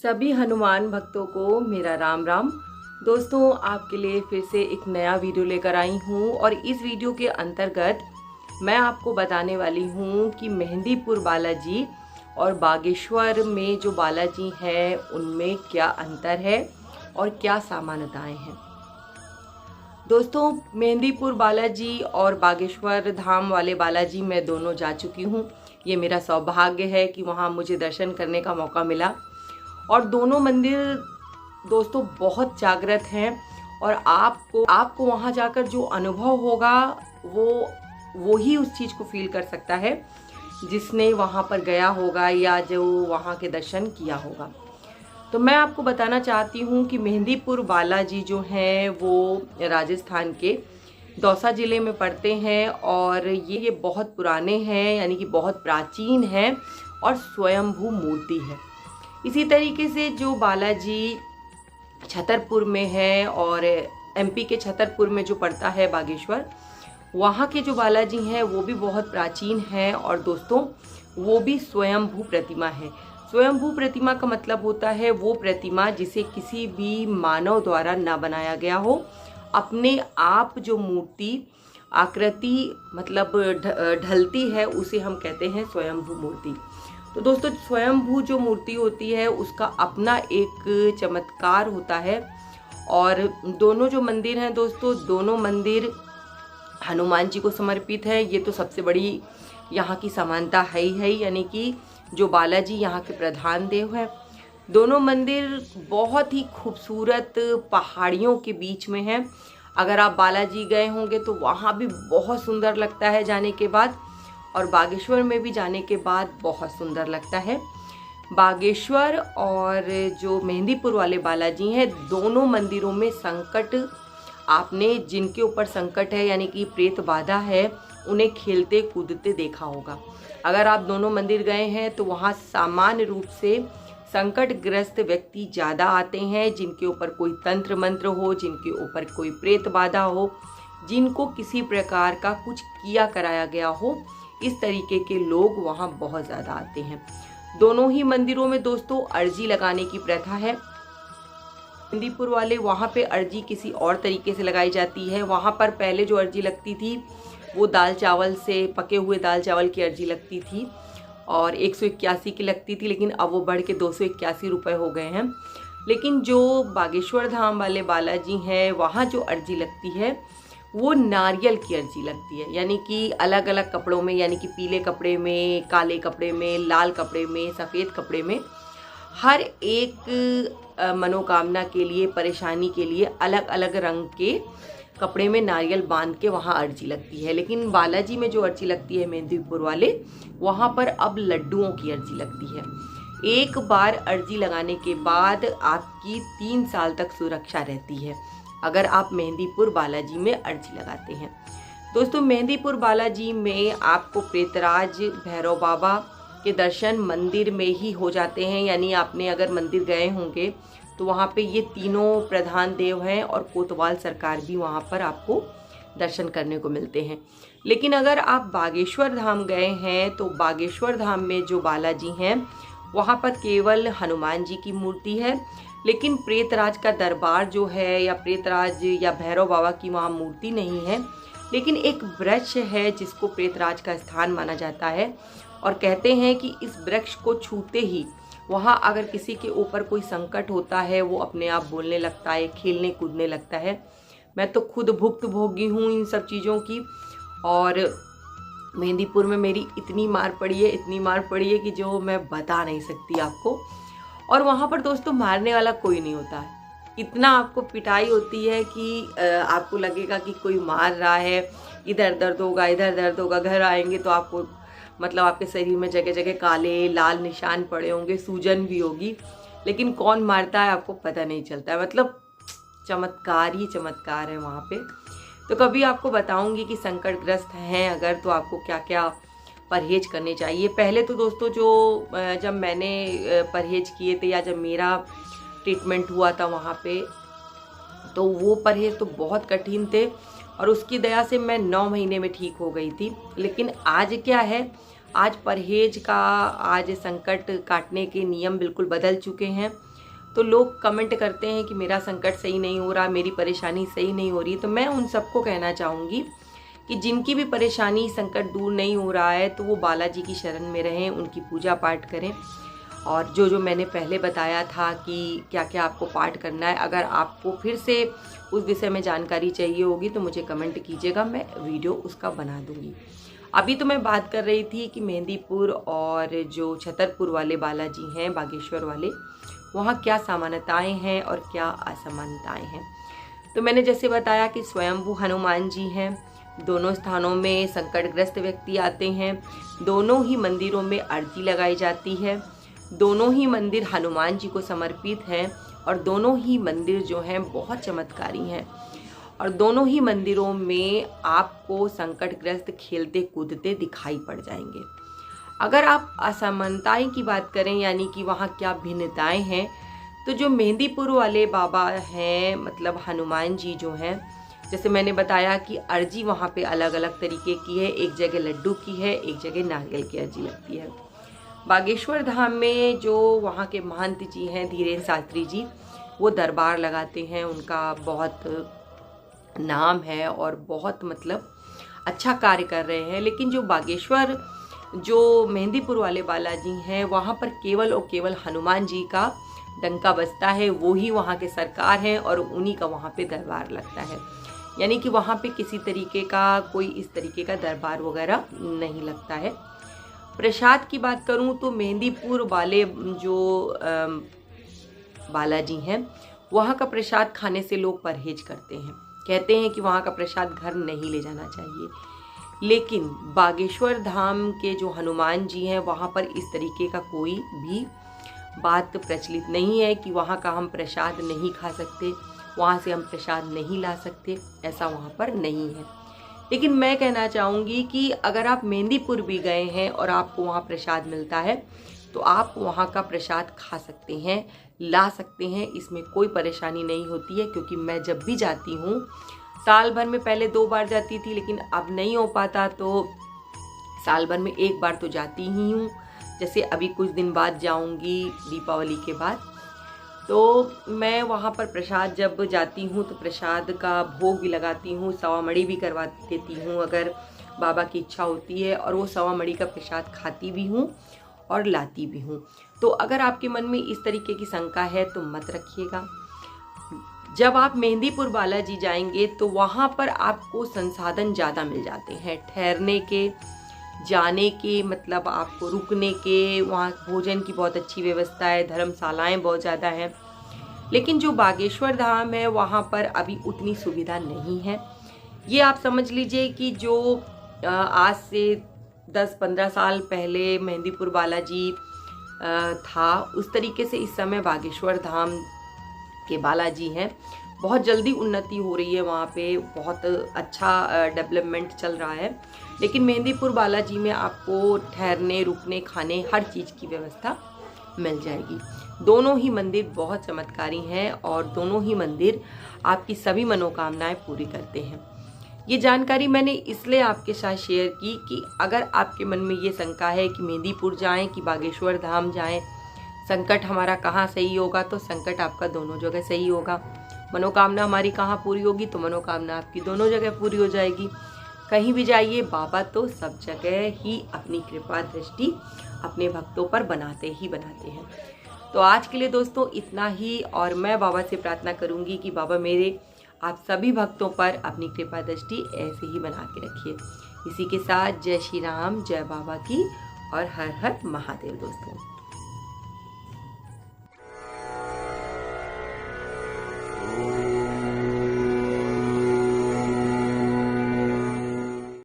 सभी हनुमान भक्तों को मेरा राम राम। दोस्तों, आपके लिए फिर से एक नया वीडियो लेकर आई हूँ और इस वीडियो के अंतर्गत मैं आपको बताने वाली हूँ कि मेहंदीपुर बालाजी और बागेश्वर में जो बालाजी हैं उनमें क्या अंतर है और क्या समानताएं हैं। दोस्तों, मेहंदीपुर बालाजी और बागेश्वर धाम वाले बालाजी मैं दोनों जा चुकी हूँ। ये मेरा सौभाग्य है कि वहाँ मुझे दर्शन करने का मौका मिला और दोनों मंदिर दोस्तों बहुत जागृत हैं और आपको वहाँ जाकर जो अनुभव होगा वो ही उस चीज़ को फील कर सकता है जिसने वहाँ पर गया होगा या जो वहाँ के दर्शन किया होगा। तो मैं आपको बताना चाहती हूँ कि मेहंदीपुर बालाजी जो हैं वो राजस्थान के दौसा ज़िले में पड़ते हैं और ये बहुत पुराने हैं, यानी कि बहुत प्राचीन हैं और स्वयंभू मूर्ति है। इसी तरीके से जो बालाजी छतरपुर में है और एमपी के छतरपुर में जो पड़ता है बागेश्वर, वहाँ के जो बालाजी हैं वो भी बहुत प्राचीन हैं और दोस्तों वो भी स्वयंभू प्रतिमा है। स्वयंभू प्रतिमा का मतलब होता है वो प्रतिमा जिसे किसी भी मानव द्वारा ना बनाया गया हो, अपने आप जो मूर्ति आकृति मतलब ढलती है उसे हम कहते हैं स्वयंभू मूर्ति। तो दोस्तों, स्वयंभू जो मूर्ति होती है उसका अपना एक चमत्कार होता है और दोनों जो मंदिर हैं दोस्तों, दोनों मंदिर हनुमान जी को समर्पित है। ये तो सबसे बड़ी यहाँ की समानता है ही, यानी कि जो बालाजी यहाँ के प्रधान देव हैं। दोनों मंदिर बहुत ही खूबसूरत पहाड़ियों के बीच में हैं। अगर आप बालाजी गए होंगे तो वहाँ भी बहुत सुंदर लगता है जाने के बाद, और बागेश्वर में भी जाने के बाद बहुत सुंदर लगता है। बागेश्वर और जो मेहंदीपुर वाले बालाजी हैं, दोनों मंदिरों में संकट, आपने जिनके ऊपर संकट है यानी कि प्रेत बाधा है, उन्हें खेलते कूदते देखा होगा। अगर आप दोनों मंदिर गए हैं तो वहाँ सामान्य रूप से संकटग्रस्त व्यक्ति ज़्यादा आते हैं, जिनके ऊपर कोई तंत्र मंत्र हो, जिनके ऊपर कोई प्रेत बाधा हो, जिनको किसी प्रकार का कुछ किया कराया गया हो, इस तरीके के लोग वहाँ बहुत ज़्यादा आते हैं। दोनों ही मंदिरों में दोस्तों अर्जी लगाने की प्रथा है। मेहंदीपुर वाले वहाँ पे अर्जी किसी और तरीके से लगाई जाती है। वहाँ पर पहले जो अर्जी लगती थी वो दाल चावल से, पके हुए दाल चावल की अर्जी लगती थी और 181 की लगती थी, लेकिन अब वो बढ़ के 281 रुपये हो गए हैं। लेकिन जो बागेश्वर धाम वाले बालाजी हैं वहाँ जो अर्जी लगती है वो नारियल की अर्जी लगती है, यानी कि अलग अलग कपड़ों में, यानी कि पीले कपड़े में, काले कपड़े में, लाल कपड़े में, सफ़ेद कपड़े में, हर एक मनोकामना के लिए, परेशानी के लिए अलग अलग रंग के कपड़े में नारियल बांध के वहाँ अर्जी लगती है। लेकिन बालाजी में जो अर्जी लगती है मेहंदीपुर वाले, वहाँ पर अब लड्डुओं की अर्जी लगती है। एक बार अर्जी लगाने के बाद आपकी 3 साल तक सुरक्षा रहती है अगर आप मेहंदीपुर बालाजी में अर्जी लगाते हैं। दोस्तों, मेहंदीपुर बालाजी में आपको प्रेतराज भैरव बाबा के दर्शन मंदिर में ही हो जाते हैं, यानी आपने अगर मंदिर गए होंगे तो वहाँ पे ये तीनों प्रधान देव हैं और कोतवाल सरकार भी वहाँ पर आपको दर्शन करने को मिलते हैं। लेकिन अगर आप बागेश्वर धाम गए हैं तो बागेश्वर धाम में जो बालाजी हैं वहाँ पर केवल हनुमान जी की मूर्ति है, लेकिन प्रेतराज का दरबार जो है या प्रेतराज या भैरव बाबा की वहाँ मूर्ति नहीं है। लेकिन एक वृक्ष है जिसको प्रेतराज का स्थान माना जाता है और कहते हैं कि इस वृक्ष को छूते ही वहाँ अगर किसी के ऊपर कोई संकट होता है वो अपने आप बोलने लगता है, खेलने कूदने लगता है। मैं तो खुद भुक्तभोगी हूँ इन सब चीज़ों की और मेहंदीपुर में मेरी इतनी मार पड़ी है कि जो मैं बता नहीं सकती आपको। और वहाँ पर दोस्तों मारने वाला कोई नहीं होता है, इतना आपको पिटाई होती है कि आपको लगेगा कि कोई मार रहा है, इधर दर्द होगा, इधर दर्द होगा। घर आएंगे तो आपको मतलब आपके शरीर में जगह जगह काले लाल निशान पड़े होंगे, सूजन भी होगी, लेकिन कौन मारता है आपको पता नहीं चलता है। मतलब चमत्कार ही चमत्कार है वहाँ पे। तो कभी आपको बताऊँगी कि संकटग्रस्त हैं अगर तो आपको क्या क्या परहेज करने चाहिए। पहले तो दोस्तों जो जब मैंने परहेज किए थे या जब मेरा ट्रीटमेंट हुआ था वहाँ पे, तो वो परहेज तो बहुत कठिन थे और उसकी दया से मैं 9 महीने में ठीक हो गई थी। लेकिन आज क्या है, आज परहेज का, आज संकट काटने के नियम बिल्कुल बदल चुके हैं। तो लोग कमेंट करते हैं कि मेरा संकट सही नहीं हो रहा, मेरी परेशानी सही नहीं हो रही। तो मैं उन सबको कहना चाहूँगी कि जिनकी भी परेशानी संकट दूर नहीं हो रहा है तो वो बालाजी की शरण में रहें, उनकी पूजा पाठ करें। और जो मैंने पहले बताया था कि क्या क्या आपको पाठ करना है, अगर आपको फिर से उस विषय में जानकारी चाहिए होगी तो मुझे कमेंट कीजिएगा, मैं वीडियो उसका बना दूँगी। अभी तो मैं बात कर रही थी कि मेहंदीपुर और जो छतरपुर वाले बालाजी हैं, बागेश्वर वाले, वहाँ क्या समानताएं हैं और क्या असमानताएं हैं। तो मैंने जैसे बताया कि स्वयंभू हनुमान जी हैं, दोनों स्थानों में संकटग्रस्त व्यक्ति आते हैं, दोनों ही मंदिरों में आरती लगाई जाती है, दोनों ही मंदिर हनुमान जी को समर्पित हैं और दोनों ही मंदिर जो हैं बहुत चमत्कारी हैं। और दोनों ही मंदिरों में आपको संकटग्रस्त खेलते कूदते दिखाई पड़ जाएंगे। अगर आप असमानताएं की बात करें, यानी कि वहाँ क्या भिन्नताएं हैं, तो जो मेहंदीपुर वाले बाबा हैं, मतलब हनुमान जी जो हैं, जैसे मैंने बताया कि अर्जी वहाँ पे अलग अलग तरीके की है, एक जगह लड्डू की है, एक जगह नारियल की अर्जी लगती है। बागेश्वर धाम में जो वहाँ के महंत जी हैं धीरेन्द्र शास्त्री जी, वो दरबार लगाते हैं, उनका बहुत नाम है और बहुत मतलब अच्छा कार्य कर रहे हैं। लेकिन जो बागेश्वर, जो मेहंदीपुर वाले बालाजी हैं, वहाँ पर केवल और केवल हनुमान जी का डंका बजता है, वो ही वहाँ के सरकार हैं और उन्हीं का वहाँ पे दरबार लगता है। यानी कि वहाँ पे किसी तरीके का कोई इस तरीके का दरबार वगैरह नहीं लगता है। प्रसाद की बात करूँ तो मेहंदीपुर वाले जो बालाजी हैं, वहाँ का प्रसाद खाने से लोग परहेज करते हैं, कहते हैं कि वहाँ का प्रसाद घर नहीं ले जाना चाहिए। लेकिन बागेश्वर धाम के जो हनुमान जी हैं, वहाँ पर इस तरीके का कोई भी बात प्रचलित नहीं है कि वहाँ का हम प्रसाद नहीं खा सकते, वहाँ से हम प्रसाद नहीं ला सकते, ऐसा वहाँ पर नहीं है। लेकिन मैं कहना चाहूँगी कि अगर आप मेहंदीपुर भी गए हैं और आपको वहाँ प्रसाद मिलता है तो आप वहाँ का प्रसाद खा सकते हैं, ला सकते हैं, इसमें कोई परेशानी नहीं होती है। क्योंकि मैं जब भी जाती हूँ, साल भर में पहले 2 बार जाती थी, लेकिन अब नहीं हो पाता तो साल भर में 1 बार तो जाती ही हूँ। जैसे अभी कुछ दिन बाद जाऊँगी, दीपावली के बाद, तो मैं वहाँ पर प्रसाद जब जाती हूँ तो प्रसाद का भोग भी लगाती हूँ, सवा मड़ी भी करवा देती हूँ अगर बाबा की इच्छा होती है, और वो सवा मड़ी का प्रसाद खाती भी हूँ और लाती भी हूँ। तो अगर आपके मन में इस तरीके की शंका है तो मत रखिएगा। जब आप मेहंदीपुर बालाजी जाएंगे तो वहाँ पर आपको संसाधन ज़्यादा मिल जाते हैं, ठहरने के, जाने के, मतलब आपको रुकने के, वहाँ भोजन की बहुत अच्छी व्यवस्था है, धर्मशालाएं बहुत ज़्यादा हैं। लेकिन जो बागेश्वर धाम है वहाँ पर अभी उतनी सुविधा नहीं है। ये आप समझ लीजिए कि जो आज से 10-15 साल पहले मेहंदीपुर बालाजी था, उस तरीके से इस समय बागेश्वर धाम के बालाजी हैं। बहुत जल्दी उन्नति हो रही है, वहाँ पे बहुत अच्छा डेवलपमेंट चल रहा है। लेकिन मेहंदीपुर बालाजी में आपको ठहरने, रुकने, खाने, हर चीज़ की व्यवस्था मिल जाएगी। दोनों ही मंदिर बहुत चमत्कारी हैं और दोनों ही मंदिर आपकी सभी मनोकामनाएं पूरी करते हैं। ये जानकारी मैंने इसलिए आपके साथ शेयर की कि अगर आपके मन में ये शंका है कि मेहंदीपुर जाएं कि बागेश्वर धाम जाएं, संकट हमारा कहाँ सही होगा, तो संकट आपका दोनों जगह सही होगा। मनोकामना हमारी कहाँ पूरी होगी, तो मनोकामना आपकी दोनों जगह पूरी हो जाएगी। कहीं भी जाइए, बाबा तो सब जगह ही अपनी कृपा दृष्टि अपने भक्तों पर बनाते ही बनाते हैं। तो आज के लिए दोस्तों इतना ही, और मैं बाबा से प्रार्थना करूंगी कि बाबा मेरे आप सभी भक्तों पर अपनी कृपा दृष्टि ऐसे ही बना के रखिए। इसी के साथ जय श्री राम, जय बाबा की, और हर हर महादेव दोस्तों।